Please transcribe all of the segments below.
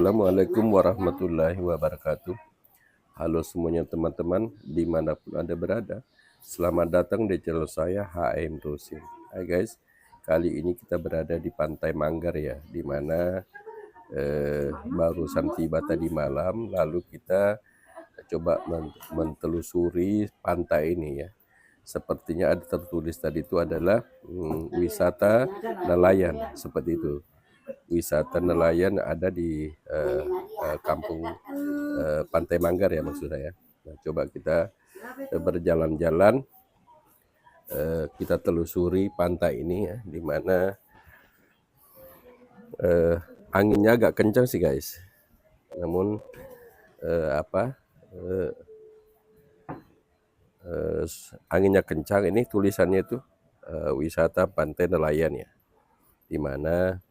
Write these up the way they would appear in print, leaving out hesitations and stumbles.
Assalamualaikum warahmatullahi wabarakatuh. Halo semuanya teman-teman, dimanapun Anda berada. Selamat datang di channel saya HM Rusin. Hai guys, kali ini kita berada di Pantai Manggar ya, dimana barusan tiba tadi malam. Lalu kita coba mentelusuri pantai ini ya. Sepertinya ada tertulis tadi itu adalah wisata nelayan, seperti itu. Wisata nelayan ada di kampung Pantai Manggar ya maksud saya. Nah, coba kita berjalan-jalan, kita telusuri pantai ini ya, di mana anginnya agak kencang sih guys. Namun anginnya kencang, ini tulisannya itu wisata pantai nelayan ya, di mana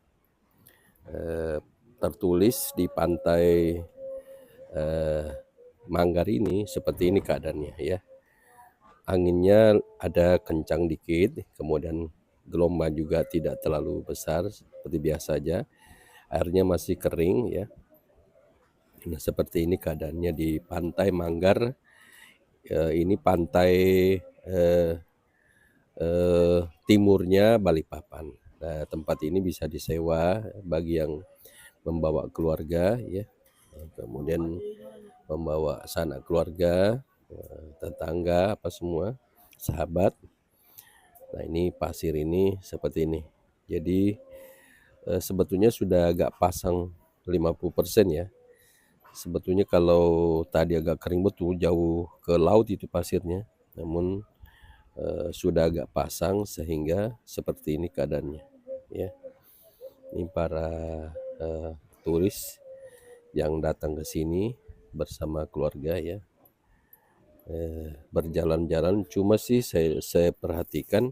tertulis di pantai Manggar ini seperti ini keadaannya ya. Anginnya ada kencang dikit, kemudian gelombang juga tidak terlalu besar seperti biasa aja. Airnya masih kering ya. Nah, seperti ini keadaannya di Pantai Manggar. Ini pantai timurnya Balikpapan. Nah, tempat ini bisa disewa bagi yang membawa keluarga ya. Kemudian membawa sanak keluarga, tetangga, apa semua, sahabat. Nah, ini pasir ini seperti ini. Jadi sebetulnya sudah agak pasang 50% ya. Sebetulnya kalau tadi agak kering betul, jauh ke laut itu pasirnya. Namun sudah agak pasang sehingga seperti ini keadaannya ya. Ini para turis yang datang ke sini bersama keluarga ya, berjalan-jalan. Cuma sih saya perhatikan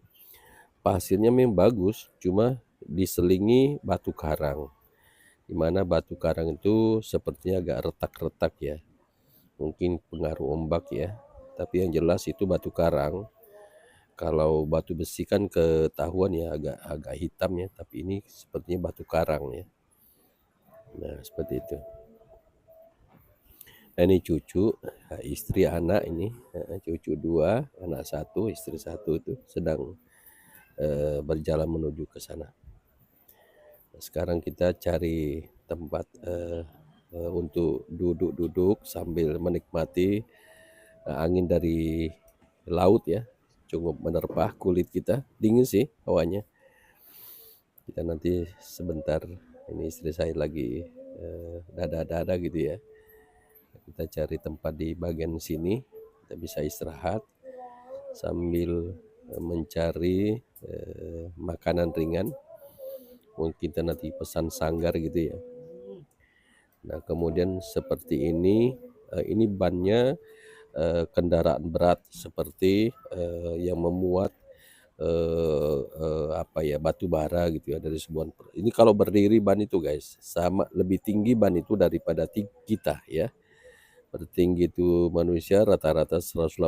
pasirnya memang bagus, cuma diselingi batu karang, dimana batu karang itu sepertinya agak retak-retak ya, mungkin pengaruh ombak ya. Tapi yang jelas itu batu karang. Kalau batu besi kan ketahuan ya agak hitam ya, tapi ini sepertinya batu karang ya. Nah, seperti itu. Nah, ini cucu, istri, anak ini, cucu 2, anak 1, istri 1 itu sedang berjalan menuju ke sana. Nah, sekarang kita cari tempat untuk duduk-duduk sambil menikmati angin dari laut ya, cukup menerpa kulit kita. Dingin sih hawanya. Kita nanti sebentar, ini istri saya lagi dada-dada gitu ya. Kita cari tempat di bagian sini, kita bisa istirahat sambil mencari makanan ringan. Mungkin kita nanti pesan sanggar gitu ya. Nah, kemudian seperti ini bannya kendaraan berat seperti yang memuat batu bara gitu ya, dari sebuah. Ini kalau berdiri ban itu guys, sama lebih tinggi ban itu daripada kita ya. Tertinggi itu manusia rata-rata 180,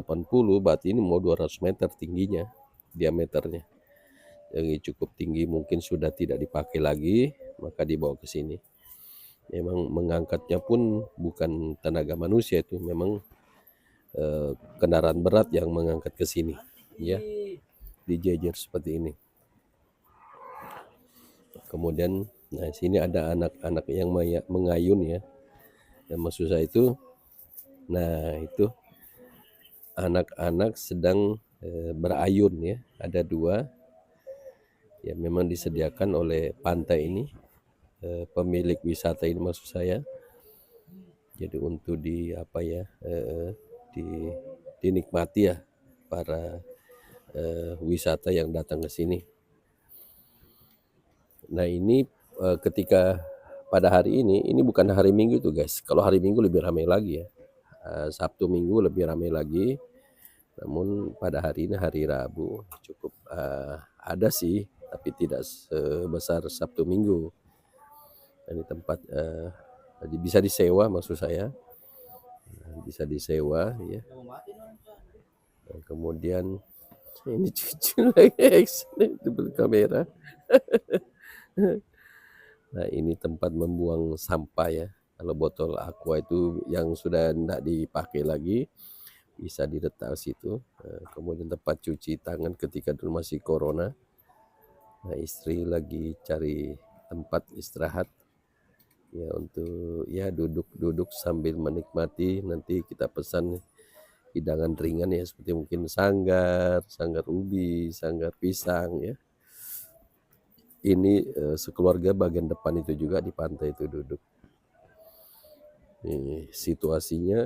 berarti ini mau 200 meter tingginya, diameternya. Yang cukup tinggi, mungkin sudah tidak dipakai lagi, maka dibawa ke sini. Memang mengangkatnya pun bukan tenaga manusia, itu memang kendaraan berat yang mengangkat ke sini ya, dijejer seperti ini. Kemudian nah sini ada anak-anak yang mengayun ya. Dan maksud saya itu, nah itu anak-anak sedang berayun ya, ada 2 ya, memang disediakan oleh pantai ini, pemilik wisata ini maksud saya. Jadi untuk dinikmati ya para wisata yang datang ke sini. Nah, ini ketika pada hari ini bukan hari Minggu tuh guys. Kalau hari Minggu lebih ramai lagi ya. Sabtu Minggu lebih ramai lagi. Namun pada hari ini hari Rabu cukup ada sih, tapi tidak sebesar Sabtu Minggu. Ini tempat bisa disewa maksud saya, bisa disewa ya. Nah, kemudian ini cucu lagi itu kamera. Nah, ini tempat membuang sampah ya. Kalau botol aqua itu yang sudah tidak dipakai lagi bisa diletak situ. Kemudian tempat cuci tangan ketika dulu masih corona. Nah, istri lagi cari tempat istirahat ya untuk ya duduk-duduk sambil menikmati. Nanti kita pesan hidangan ringan ya seperti mungkin sanggar ubi, sanggar pisang ya. Ini sekeluarga bagian depan itu juga di pantai itu duduk. Ini situasinya.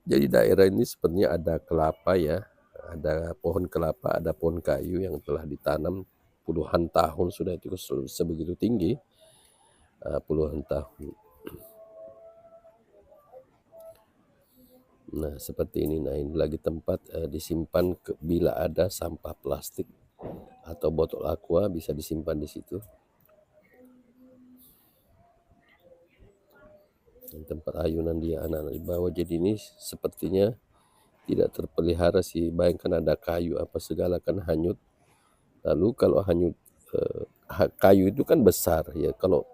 Jadi daerah ini sebenarnya ada kelapa ya, ada pohon kelapa, ada pohon kayu yang telah ditanam puluhan tahun sudah, itu sebegitu tinggi, puluhan tahun. Nah seperti ini, nah ini lagi tempat disimpan bila ada sampah plastik atau botol aqua bisa disimpan di situ. Dan tempat ayunan dia anak-anak di bawah, jadi ini sepertinya tidak terpelihara sih. Bayangkan ada kayu apa segala kan hanyut. Lalu kalau hanyut kayu itu kan besar ya, kalau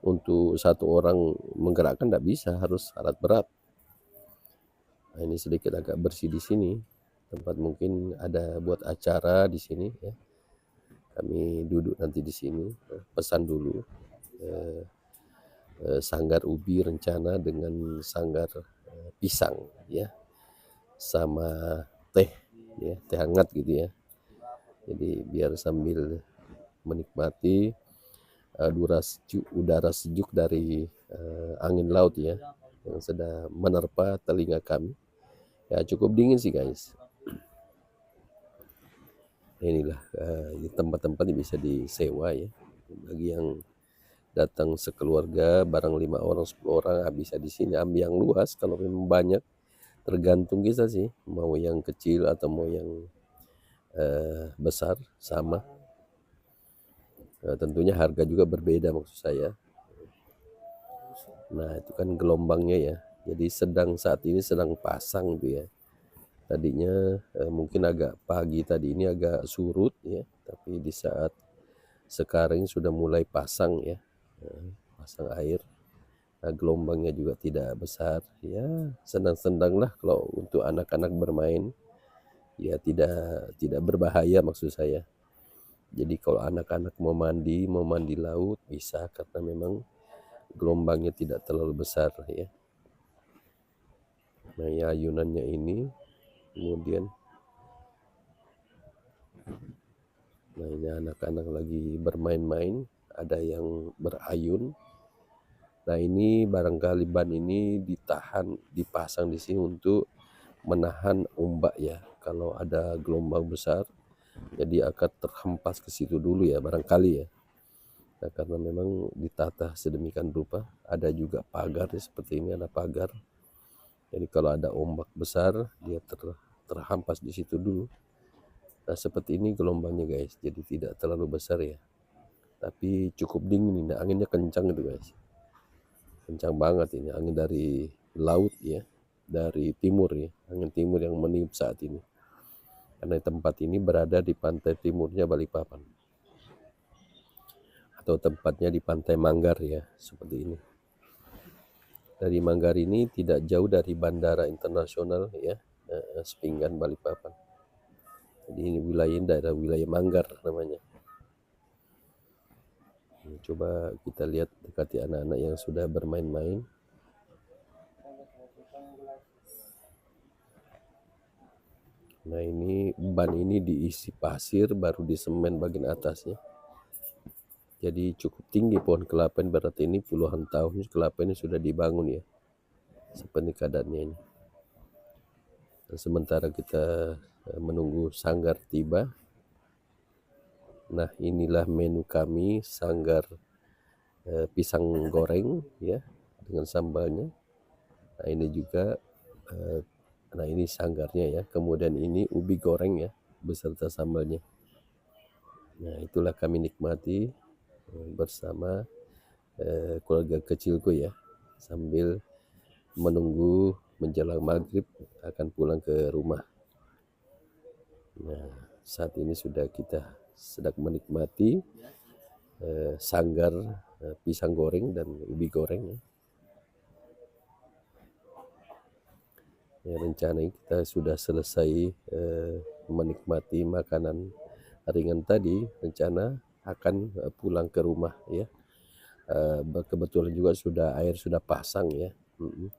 untuk satu orang menggerakkan tidak bisa, harus alat berat. Nah, ini sedikit agak bersih di sini, tempat mungkin ada buat acara di sini ya. Kami duduk nanti di sini, pesan dulu sanggar ubi rencana dengan sanggar pisang ya, sama teh ya, teh hangat gitu ya. Jadi biar sambil menikmati udara sejuk dari angin laut ya, yang sedang menerpa telinga kami. Ya cukup dingin sih guys. Inilah tempat-tempat yang bisa disewa ya, bagi yang datang sekeluarga barang 5 orang 10 orang bisa di sini. Ambil yang luas kalau memang banyak, tergantung kita sih mau yang kecil atau mau yang besar sama. Tentunya harga juga berbeda maksud saya. Nah itu kan gelombangnya ya, jadi saat ini sedang pasang gitu ya. Tadinya mungkin agak pagi tadi ini agak surut ya, tapi di saat sekarang sudah mulai pasang ya, pasang air. Nah, gelombangnya juga tidak besar ya, senang-senang lah kalau untuk anak-anak bermain ya, tidak berbahaya maksud saya. Jadi kalau anak-anak mau mandi laut bisa, karena memang gelombangnya tidak terlalu besar ya. Nah ya ayunannya ini, kemudian nah ini anak-anak lagi bermain-main, ada yang berayun. Nah ini barangkali ban ini dipasang di sini untuk menahan ombak ya, kalau ada gelombang besar jadi akan terhempas ke situ dulu ya barangkali ya. Nah, karena memang ditata sedemikian rupa, ada juga pagar seperti ini, ada pagar. Jadi kalau ada ombak besar dia terhampas di situ dulu. Nah seperti ini gelombangnya guys, jadi tidak terlalu besar ya, tapi cukup dingin. Nah, anginnya kencang itu guys, kencang banget ini angin dari laut ya, dari timur ya, angin timur yang meniup saat ini. Karena tempat ini berada di pantai timurnya Balikpapan, atau tempatnya di Pantai Manggar ya, seperti ini. Dari Manggar ini tidak jauh dari Bandara Internasional ya, Sepinggan Balikpapan. Jadi ini daerah wilayah Manggar namanya. Coba kita lihat dekati anak-anak yang sudah bermain-main. Nah ini ban ini diisi pasir baru disemen bagian atasnya. Jadi cukup tinggi pohon kelapa ini, berarti ini puluhan tahun kelapa ini sudah dibangun ya, seperti keadaannya ini. Dan sementara kita menunggu sanggar tiba. Nah inilah menu kami, sanggar pisang goreng ya dengan sambalnya. Nah ini juga nah ini sanggarnya ya, kemudian ini ubi goreng ya beserta sambalnya. Nah itulah kami nikmati bersama keluarga kecilku ya, sambil menunggu menjelang maghrib akan pulang ke rumah. Nah saat ini kita sedang menikmati sanggar pisang goreng dan ubi goreng ya. Ya, rencana kita sudah selesai menikmati makanan ringan tadi, rencana akan pulang ke rumah ya. Kebetulan juga air sudah pasang ya,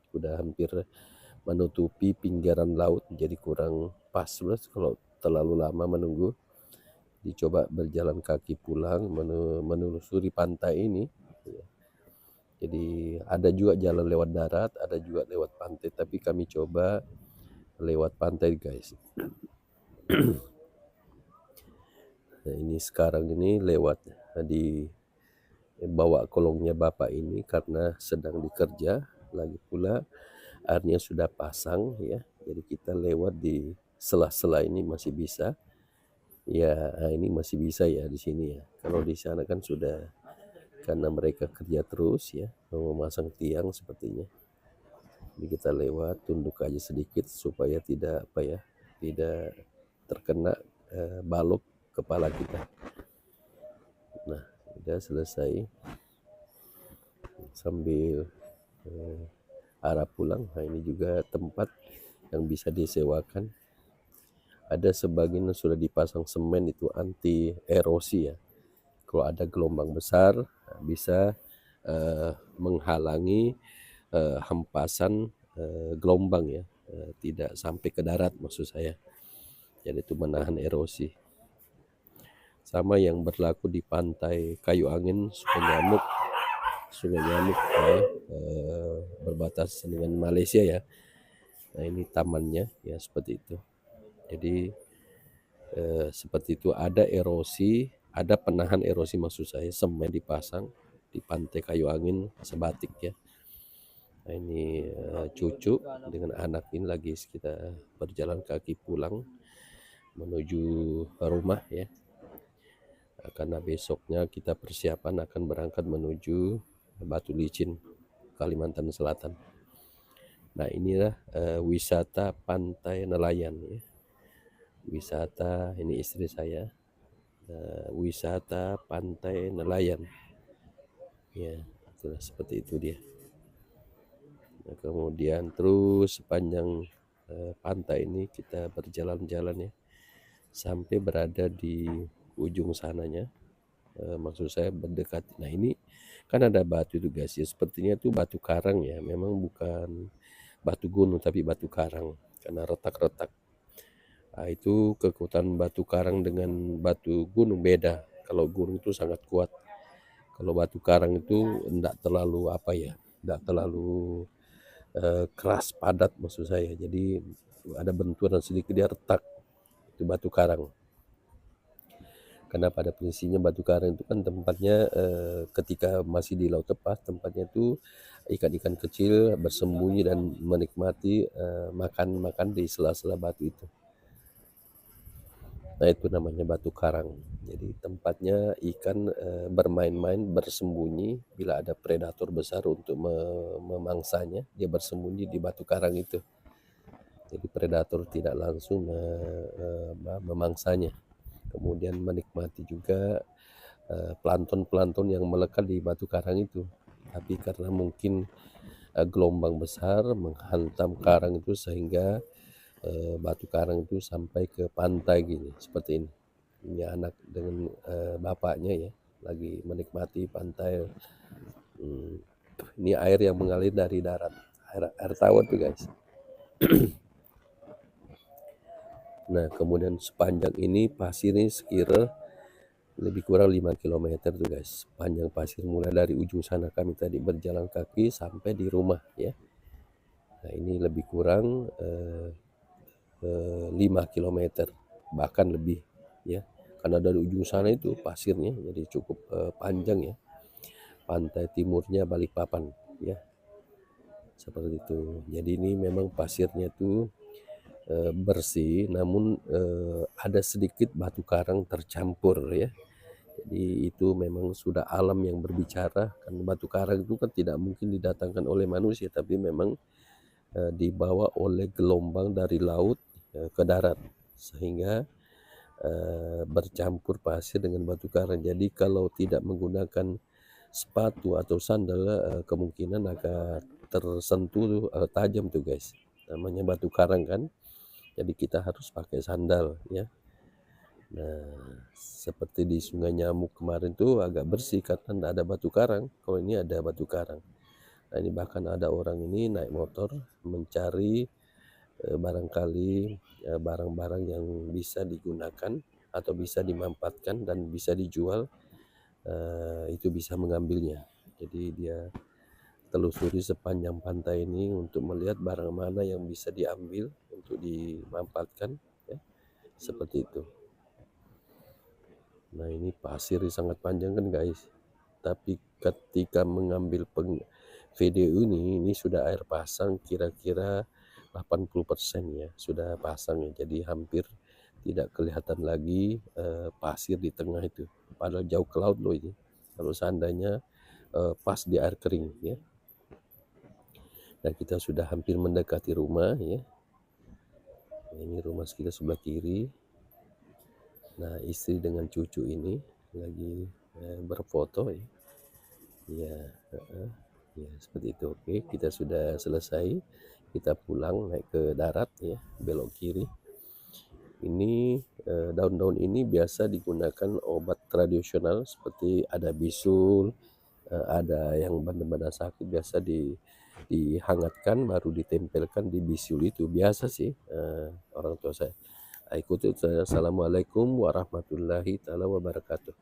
sudah hampir menutupi pinggiran laut, jadi kurang pas kalau terlalu lama menunggu. Dicoba berjalan kaki pulang menelusuri pantai ini. Jadi ada juga jalan lewat darat, ada juga lewat pantai, tapi kami coba lewat pantai guys. Nah, ini sekarang ini lewat di bawa kolongnya bapak ini karena sedang dikerja, lagi pula airnya sudah pasang ya, jadi kita lewat di sela-sela ini masih bisa ya. Ini masih bisa ya di sini ya, kalau di sana kan sudah, karena mereka kerja terus ya, mau memasang tiang sepertinya. Jadi kita lewat, tunduk aja sedikit supaya tidak tidak terkena balok kepala kita. Nah, udah selesai sambil arah pulang. Nah, ini juga tempat yang bisa disewakan. Ada sebagian yang sudah dipasang semen itu anti erosi ya. Kalau ada gelombang besar bisa menghalangi hempasan gelombang ya, tidak sampai ke darat maksud saya. Jadi itu menahan erosi. Sama yang berlaku di pantai Kayu Angin, Sungai Nyamuk ya, berbatasan dengan Malaysia ya. Nah, ini tamannya ya seperti itu. Jadi seperti itu, ada erosi, ada penahan erosi maksud saya, semen dipasang di pantai Kayu Angin Sebatik ya. Nah, ini cucu dengan anak ini lagi kita berjalan kaki pulang menuju rumah ya. Karena besoknya kita persiapan akan berangkat menuju Batu Licin, Kalimantan Selatan. Nah, inilah wisata pantai nelayan ya. Wisata, ini istri saya, wisata pantai nelayan ya, itulah seperti itu dia. Nah, kemudian terus sepanjang pantai ini kita berjalan-jalan ya sampai berada di ujung sananya, maksud saya berdekat. Nah, ini kan ada batu itu guys ya, sepertinya itu batu karang ya, memang bukan batu gunung tapi batu karang karena retak-retak. Nah, itu kekuatan batu karang dengan batu gunung beda. Kalau gunung itu sangat kuat, kalau batu karang itu enggak terlalu enggak terlalu keras padat maksud saya. Jadi ada benturan sedikit dia retak, itu batu karang. Karena pada prinsipnya batu karang itu kan tempatnya ketika masih di laut lepas, tempatnya itu ikan-ikan kecil bersembunyi dan menikmati makan di sela-sela batu itu. Nah, itu namanya batu karang. Jadi tempatnya ikan bermain-main, bersembunyi bila ada predator besar untuk memangsanya, dia bersembunyi di batu karang itu. Jadi predator tidak langsung memangsanya. Kemudian menikmati juga plankton-plankton yang melekat di batu karang itu. Tapi karena mungkin gelombang besar menghantam karang itu sehingga batu karang itu sampai ke pantai gini seperti ini. Ini anak dengan bapaknya ya lagi menikmati pantai. Ini air yang mengalir dari darat, air tawar tuh guys. Nah, kemudian sepanjang ini pasirnya sekira lebih kurang 5 km tuh guys, panjang pasir mulai dari ujung sana kami tadi berjalan kaki sampai di rumah ya. Nah, ini lebih kurang 5 km bahkan lebih ya, karena dari ujung sana itu pasirnya jadi cukup panjang ya. Pantai timurnya Balikpapan ya, seperti itu. Jadi ini memang pasirnya tuh bersih, namun ada sedikit batu karang tercampur ya. Jadi itu memang sudah alam yang berbicara, karena batu karang itu kan tidak mungkin didatangkan oleh manusia, tapi memang dibawa oleh gelombang dari laut ke darat sehingga bercampur pasir dengan batu karang. Jadi kalau tidak menggunakan sepatu atau sandal kemungkinan akan tersentuh tajam tuh guys. namanya batu karang kan, jadi kita harus pakai sandal ya. Nah, seperti di Sungai Nyamuk kemarin tuh agak bersih karena tidak ada batu karang, kalau ini ada batu karang. Nah, ini bahkan ada orang ini naik motor mencari barangkali barang-barang yang bisa digunakan atau bisa dimanfaatkan dan bisa dijual, itu bisa mengambilnya. Jadi dia telusuri sepanjang pantai ini untuk melihat barang mana yang bisa diambil untuk dimanfaatkan ya, seperti itu. Nah, ini pasir sangat panjang kan guys, tapi ketika mengambil video ini sudah air pasang kira-kira 80% ya, sudah pasang ya, jadi hampir tidak kelihatan lagi pasir di tengah itu, padahal jauh ke laut loh ini kalau seandainya pas di air kering ya. Dan kita sudah hampir mendekati rumah ya. Ini rumah kita sebelah kiri. Nah, istri dengan cucu ini lagi berfoto ya. Ya, ya seperti itu. Oke, kita sudah selesai. Kita pulang naik ke darat ya, belok kiri. Ini daun-daun ini biasa digunakan obat tradisional seperti ada bisul, ada yang benda-benda sakit biasa dihangatkan baru ditempelkan di bisul itu biasa sih orang tua saya. Ikuti saya. Assalamualaikum warahmatullahi taala wabarakatuh.